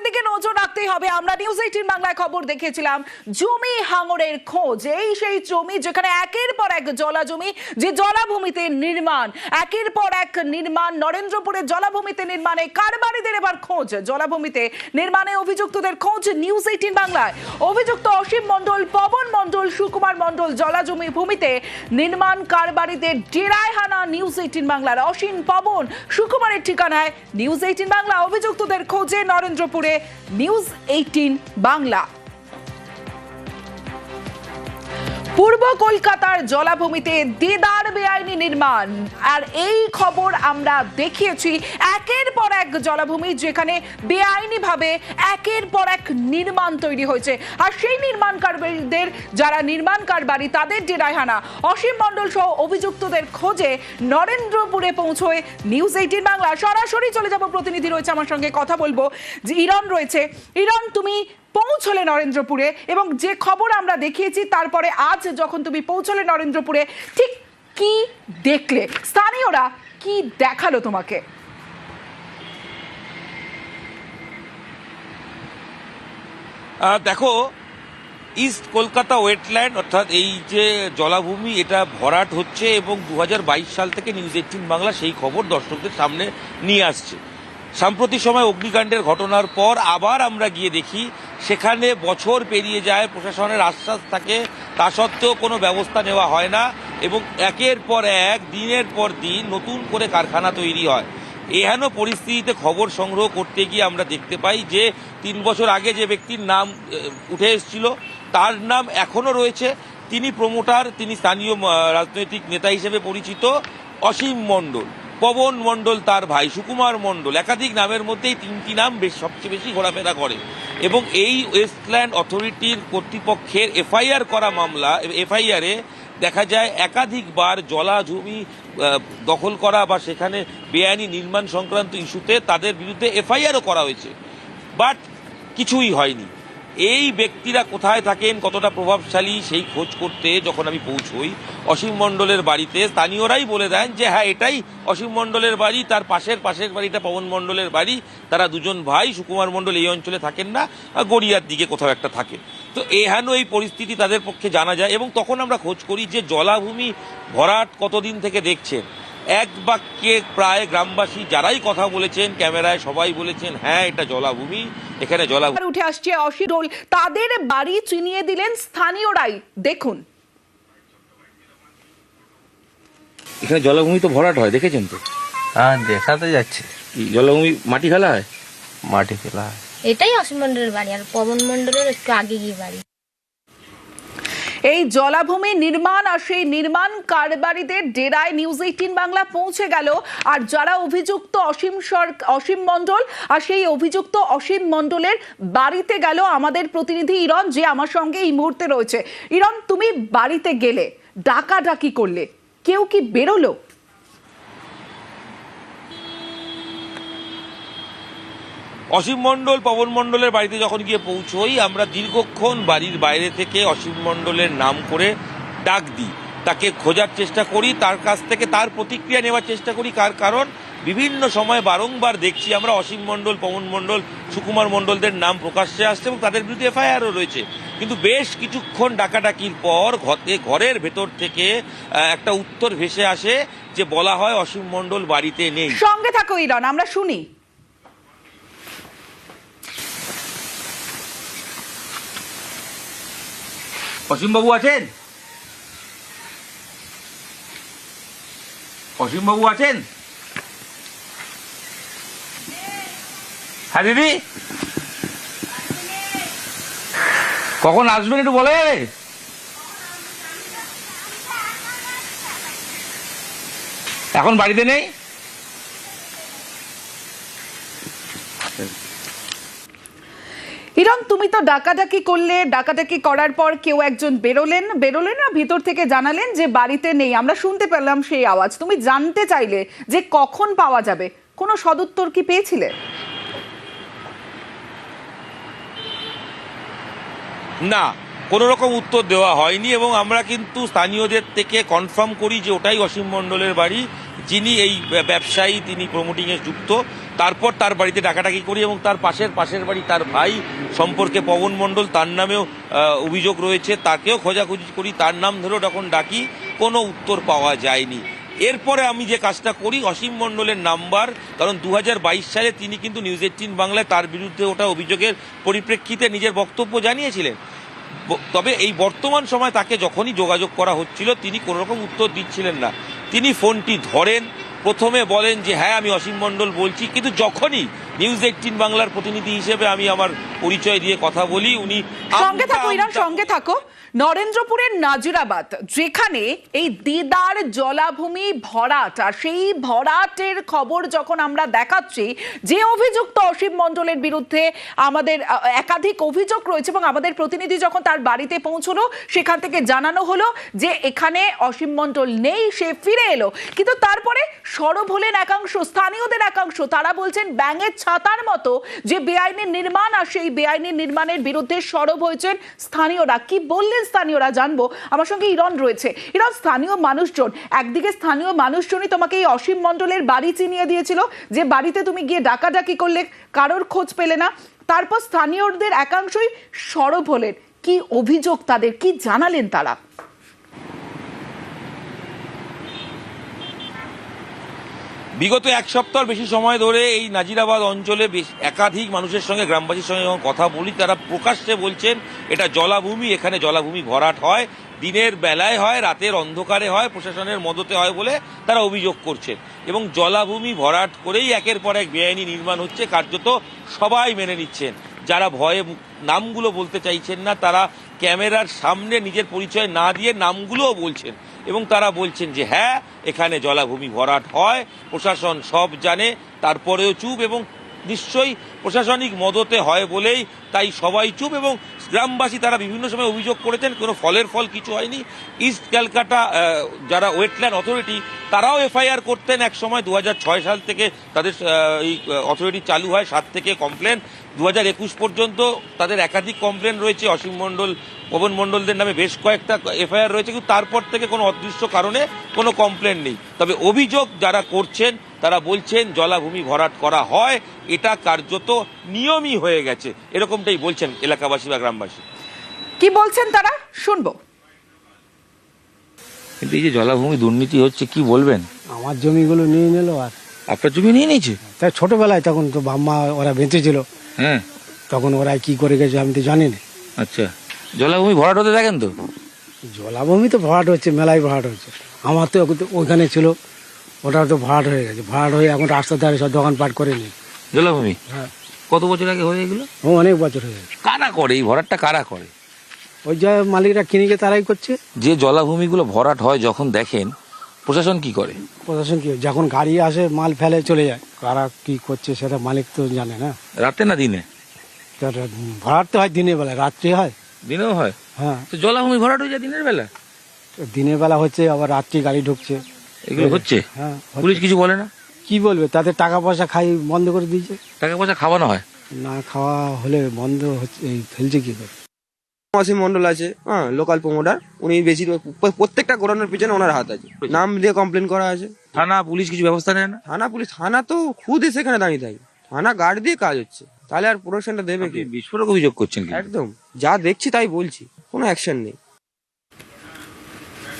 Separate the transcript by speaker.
Speaker 1: দিকে নজর রাখতেই হবে। আমরা নিউজ 18 বাংলায় খবর দেখিয়েছিলাম জমি হাঙরের খোঁজ। এই সেই জমি যেখানে একের পর এক জলা জমি, যে জলাভূমিতে নির্মাণ, একের পর এক নির্মাণ। নরেন্দ্রপুরের জলাভূমিতে নির্মাণে কারবারিদের এবার খোঁজ। জলাভূমিতে নির্মাণে অভিযুক্তদের খোঁজ নিউজ 18 বাংলায়। অভিযুক্ত অসীম মণ্ডল, পবন মণ্ডল, সুকুমার মণ্ডল জলাজমি ভূমিতে নির্মাণ কারবারিদের ডেরায় হানা নিউজ 18 বাংলার। অসীম, পবন, সুকুমারের ঠিকানায় নিউজ 18 বাংলা। অভিযুক্তদের খোঁজে নরেন্দ্রপুরে নিউজ 18 বাংলা। পূর্ব কলকাতার জলাভূমিতে দেদার বেআইনি নির্মাণ, আর এই খবর আমরা দেখিয়েছি। একের পর এক জলাভূমি যেখানে বেআইনি ভাবে একের পর এক নির্মাণ তৈরি হয়েছে, আর সেই নির্মাণ কারবারিদের, যারা নির্মাণ কারবারি, তাদের ডেরায় হানা। অসীম মণ্ডল সহ অভিযুক্তদের খোঁজে নরেন্দ্রপুরে পৌঁছয় নিউজ 18 বাংলা। সরাসরি চলে যাব, প্রতিনিধি রয়েছে আমার সঙ্গে, কথা বলবো। যে ইরন রয়েছে, ইরন, তুমি পৌঁছলে নরেন্দ্রপুরে এবং যে খবর আমরা দেখিয়েছি, তারপরে আজ যখন তুমি পৌঁছলে নরেন্দ্রপুরে, ঠিক কি দেখলে? স্থানীয়রা কি দেখালো তোমাকে?
Speaker 2: দেখো, ইস্ট কলকাতা ওয়েটল্যান্ড অর্থাৎ এই যে জলাভূমি, এটা ভরাট হচ্ছে এবং 2022 সাল থেকে নিউজ 18 বাংলা সেই খবর দর্শকদের সামনে নিয়ে আসছে। সাম্প্রতিক সময় অগ্নিকাণ্ডের ঘটনার পর আবার আমরা গিয়ে দেখি সেখানে বছর পেরিয়ে যায়, প্রশাসনের আশ্বাস থাকে, তা সত্ত্বেও কোনো ব্যবস্থা নেওয়া হয় না এবং একের পর এক, দিনের পর দিন নতুন করে কারখানা তৈরি হয়। এহেন পরিস্থিতিতে খবর সংগ্রহ করতে গিয়ে আমরা দেখতে পাই যে 3 বছর আগে যে ব্যক্তির নাম উঠে এসেছিল, তার নাম এখনও রয়েছে। তিনি প্রমোটার, তিনি স্থানীয় রাজনৈতিক নেতা হিসেবে পরিচিত অসীম মণ্ডল। পবন মণ্ডল তার ভাই, সুকুমার মণ্ডল, একাধিক নামের মধ্যেই 3টি নাম সবচেয়ে বেশি ঘোরাফেরা করে এবং এই ওয়েস্টল্যান্ড অথরিটির কর্তৃপক্ষের এফআইআর করা মামলা, এফআইআরে দেখা যায় একাধিকবার জলা জমি দখল করা বা সেখানে বেআইনি নির্মাণ সংক্রান্ত ইস্যুতে তাদের বিরুদ্ধে এফআইআরও করা হয়েছে, বাট কিছুই হয়নি। এই ব্যক্তিরা কোথায় থাকেন, কতটা প্রভাবশালী, সেই খোঁজ করতে যখন আমি পৌঁছই অসীম মণ্ডলের বাড়িতে, স্থানীয়রাই বলে দেন যে হ্যাঁ, এটাই অসীম মণ্ডলের বাড়ি। তার পাশের বাড়িটা পবন মণ্ডলের বাড়ি। তারা দুজন ভাই। সুকুমার মণ্ডল এই অঞ্চলে থাকেন না, গড়িয়ার দিকে কোথাও একটা থাকেন। তো এহেন এই পরিস্থিতি তাদের পক্ষে জানা যায় এবং তখন আমরা খোঁজ করি যে জলাভূমি ভরাট কতদিন থেকে দেখছেন। এক বাক্যে প্রায় গ্রামবাসী যারাই কথা বলেছেন ক্যামেরায়, সবাই বলেছেন হ্যাঁ, এটা জলাভূমি, এখানে জলাভূমি।
Speaker 1: উঠে আসছে অসীম মণ্ডল, তাদের বাড়ি চিনিয়ে দিলেন স্থানীয়রাই। দেখুন,
Speaker 2: এখানে জলাভূমি তো ভরাট হয়, দেখেছেন তো?
Speaker 3: হ্যাঁ, দেখা তো যাচ্ছে।
Speaker 2: জলাভূমি মাটি ফেলা হয়,
Speaker 3: মাটি ফেলা হয়।
Speaker 4: এটাই অসীম মণ্ডলের বাড়ি, আর পবন মণ্ডলের একটু আগে গিয়ে বাড়ি।
Speaker 1: এই জলাভূমি নির্মাণ আর সেই নির্মাণ কারবারিদের ডেরায় নিউজ 18 বাংলা পৌঁছে গেল। আর যারা অভিযুক্ত অসীম মণ্ডল, আর সেই অভিযুক্ত অসীম মণ্ডলের বাড়িতে গেল আমাদের প্রতিনিধি ইরন, যে আমার সঙ্গে এই মুহূর্তে রয়েছে। ইরন, তুমি বাড়িতে গেলে, ডাকাডাকি করলে, কেউ কি বেরোলো?
Speaker 2: অসীম মণ্ডল, পবন মণ্ডলের বাড়িতে যখন গিয়ে পৌঁছই, আমরা দীর্ঘক্ষণ বাড়ির বাইরে থেকে অসীম মণ্ডলের নাম করে ডাক দিই, তাকে খোঁজার চেষ্টা করি, তার কাছ থেকে তার প্রতিক্রিয়া নেওয়ার চেষ্টা করি। কারণ বিভিন্ন সময় বারংবার দেখছি আমরা অসীম মণ্ডল, পবন মণ্ডল, সুকুমার মণ্ডলদের নাম প্রকাশ্যে আসছে এবং তাদের বিরুদ্ধে এফআইআরও রয়েছে। কিন্তু বেশ কিছুক্ষণ ডাকাডাকির পর ঘরের ভেতর থেকে একটা উত্তর ভেসে আসে যে বলা হয় অসীম মণ্ডল বাড়িতে নেই।
Speaker 1: সঙ্গে থাকো ইরন, আমরা শুনি।
Speaker 2: অসীমবাবু আছেন? অসীমবাবু আছেন? হ্যাঁ দিদি, কখন আসবেন একটু বলে? এখন বাড়িতে নেই?
Speaker 1: ইরন, তুমি তো ডাকাডাকি করলে, ডাকাডাকি করার পর কেউ একজন বেরোলেন না ভিতর থেকে জানালেন যে বাড়িতে নেই। আমরা শুনতে পেলাম সেই আওয়াজ। তুমি জানতে চাইলে যে কখন পাওয়া যাবে, কোনো সদুত্তর কি পেয়েছিলে?
Speaker 2: না, কোনো রকম উত্তর দেওয়া হয়নি এবং আমরা কিন্তু স্থানীয়দের থেকে কনফার্ম করি যে ওটাই অসীম মণ্ডলের বাড়ি, যিনি এই ব্যবসায়ী, তিনি প্রমোটিংয়ে যুক্ত। তারপর তার বাড়িতে ডাকাডাকি করি এবং তার পাশের বাড়ি তার ভাই সম্পর্কে পবন মণ্ডল, তার নামেও অভিযোগ রয়েছে, তাকেও খোঁজাখুঁজি করি, তার নাম ধরেও যখন ডাকি কোনো উত্তর পাওয়া যায়নি। এরপরে আমি যে কাজটা করি, অসীম মণ্ডলের নাম্বার, কারণ 2022 সালে তিনি কিন্তু নিউজ 18 বাংলায় তার বিরুদ্ধে ওঠা অভিযোগের পরিপ্রেক্ষিতে নিজের বক্তব্য জানিয়েছিলেন। তবে এই বর্তমান সময় তাকে যখনই যোগাযোগ করা হচ্ছিল তিনি কোনো রকম উত্তর দিচ্ছিলেন না। তিনি ফোনটি ধরেন, প্রথমে বলেন যে হ্যাঁ আমি অসীম মণ্ডল বলছি, কিন্তু যখনই নিউজ 18 বাংলার প্রতিনিধি হিসেবে আমি আমার পরিচয় দিয়ে কথা বলি উনি
Speaker 1: সঙ্গে থাকো ইরান, সঙ্গে থাকো। নরেন্দ্রপুরের নাজিরাবাদ, যেখানে এই দিদার জলাভূমি ভরাট, আর সেই ভরাটের খবর যখন আমরা দেখাচ্ছি, যে অভিযুক্ত অসীম মণ্ডলের বিরুদ্ধে আমাদের একাধিক অভিযোগ রয়েছে, এবং আমাদের প্রতিনিধি যখন তার বাড়িতে পৌঁছলো সেখান থেকে জানানো হলো যে এখানে অসীম মণ্ডল নেই, সে ফিরে এলো। কিন্তু তারপরে সরব হলেন একাংশ, স্থানীয়দের একাংশ, তারা বলছেন ব্যাঙের ছাতার মতো যে বেআইনি নির্মাণ, আর সেই বেআইনি নির্মাণের বিরুদ্ধে সরব হয়েছেন স্থানীয়রা। কি বললেন স্থানীয়রা জানবো। আমার সঙ্গে ইরন রয়েছে। ইরন, স্থানীয় মানুষজন, একদিকে স্থানীয় মানুষজনই তোমাকে এই অসীম মণ্ডলের বাড়ি চিনিয়ে দিয়েছিল, যে বাড়িতে তুমি গিয়ে ডাকাডাকি করলে কারোর খোঁজ পেলে না, তারপর স্থানীয়দের একাংশই সরব হলেন। কি অভিযোগ তাদের, কি জানালেন তারা?
Speaker 2: বিগত এক সপ্তাহ বেশি সময় ধরে এই নাজিরাবাদ অঞ্চলে একাধিক মানুষের সঙ্গে, গ্রামবাসীর সঙ্গে যখন কথা বলি, তারা প্রকাশ্যে বলছেন এটা জলাভূমি, এখানে জলাভূমি ভরাট হয়, দিনের বেলায় হয়, রাতের অন্ধকারে হয়, প্রশাসনের মদতে হয় বলে তারা অভিযোগ করছেন। এবং জলাভূমি ভরাট করেই একের পর এক বেআইনি নির্মাণ হচ্ছে, কার্যত সবাই মেনে নিচ্ছেন। যারা ভয়ে নামগুলো বলতে চাইছেন না, তারা ক্যামেরার সামনে নিজের পরিচয় না দিয়ে নামগুলোও বলছেন, এবং তারা বলছেন যে হ্যাঁ এখানে জলাভূমি ভরাট হয়, প্রশাসন সব জানে, তারপরেও চুপ, এবং নিশ্চয়ই প্রশাসনিক মদতে হয় বলেই তাই সবাই চুপ। এবং গ্রামবাসী তারা বিভিন্ন সময় অভিযোগ করেছেন, কোনো ফল কিছু হয়নি। ইস্ট ক্যালকাটা যারা ওয়েটল্যান্ড অথরিটি, তারাও এফআইআর করতেন এক সময়। 2006 সাল থেকে তাদের এই অথরিটি চালু হয়, 7 থেকে কমপ্লেন, 2021 পর্যন্ত তাদের একাধিক কমপ্লেন রয়েছে। অসীম মণ্ডল, পবন মণ্ডলদের নামে বেশ কয়েকটা এফআইআর রয়েছে, কিন্তু তারপর থেকে কোনো অদৃশ্য কারণে কোনো কমপ্লেন নেই। তবে অভিযোগ যারা করছেন তারা বলছেন জলাভূমি ভরাট করা হয়, এটা কার্যত নিয়মই হয়ে গেছে, এরকমটাই বলছেন এলাকাবাসী বা গ্রামবাসী।
Speaker 1: কি বলছেন তারা, শুনবো।
Speaker 2: কিন্তু এই যে জলাভূমি দুর্নীতি হচ্ছে, কি বলবেন?
Speaker 5: আমার জমিগুলো নিয়ে নিল। আর
Speaker 2: আপনার জমি নিয়ে নিয়েছে?
Speaker 5: তাই ছোটবেলায় তখন তো বাম্মা ওরা বেঁচে ছিল,
Speaker 2: হ্যাঁ,
Speaker 5: তখন ওরা কি করে গেছে আমি তো জানি না।
Speaker 2: আচ্ছা, জলাভূমি ভরাট হতে দেখেন তো?
Speaker 5: জলাভূমি তো ভরাট হচ্ছে, মেলায় ভরাট হচ্ছে। আমার তো ওইখানে ছিল, ওটা তো ভরাট হয়ে গেছে। ভরাট হয়ে এখন রাস্তার ধারে সব দোকানপাট করে নি।
Speaker 2: জলাভূমি
Speaker 5: হ্যাঁ,
Speaker 2: কত বছর আগে হয়ে গেল?
Speaker 5: অনেক বছর হয়ে গেছে।
Speaker 2: কারা করে এই ভরাটটা, কারা করে?
Speaker 5: ওই যে মালিকরা কিনে গিয়ে তারাই করছে।
Speaker 2: যে জলাভূমিগুলো ভরাট হয় যখন দেখেন, প্রশাসন কি করে?
Speaker 5: প্রশাসন কি, যখন গাড়ি আসে মাল ফেলে চলে যায়। কারা কি করছে সেটা মালিক তো জানে না।
Speaker 2: রাতে না দিনে?
Speaker 5: ভরাট তো হয় দিনের বেলা, রাত্রি হয়।
Speaker 2: দিনেও হয়?
Speaker 5: হ্যাঁ,
Speaker 2: তো জলাভূমি ভরাট হয়ে যায় দিনের বেলা?
Speaker 5: দিনের বেলা হচ্ছে, আবার রাত্রি গাড়ি ঢুকছে।
Speaker 2: এগুলো হচ্ছে?
Speaker 5: হ্যাঁ,
Speaker 2: পুলিশ কিছু বলে না?
Speaker 5: কি বলবে, তাদের টাকা পয়সা খাই বন্ধ করে দিয়েছে।
Speaker 2: টাকা পয়সা খাওয়ানো হয়
Speaker 5: না, খাওয়া হলে বন্ধ হচ্ছে, এই ফেলছে কি করে।
Speaker 6: অসীম মন্ডল আছে, হ্যাঁ, লোকাল প্রমোটার। উনি বেশি প্রত্যেকটা ঘোরানোর পিছনে ওনার হাত আছে। নাম দিয়ে কমপ্লেন করা আছে।
Speaker 2: থানা পুলিশ কিছু ব্যবস্থা নেয় না?
Speaker 6: থানা তো খুদ সেখানে দাঁড়িয়ে থাকে। থানা গার্ড দিয়ে কাজ হচ্ছে, তাহলে আর প্রোটেকশনটা দেবে কি?
Speaker 2: বিস্ফোরক অভিযোগ করছেন কি?
Speaker 6: একদম যা দেখছি তাই বলছি, কোনো অ্যাকশন নেই।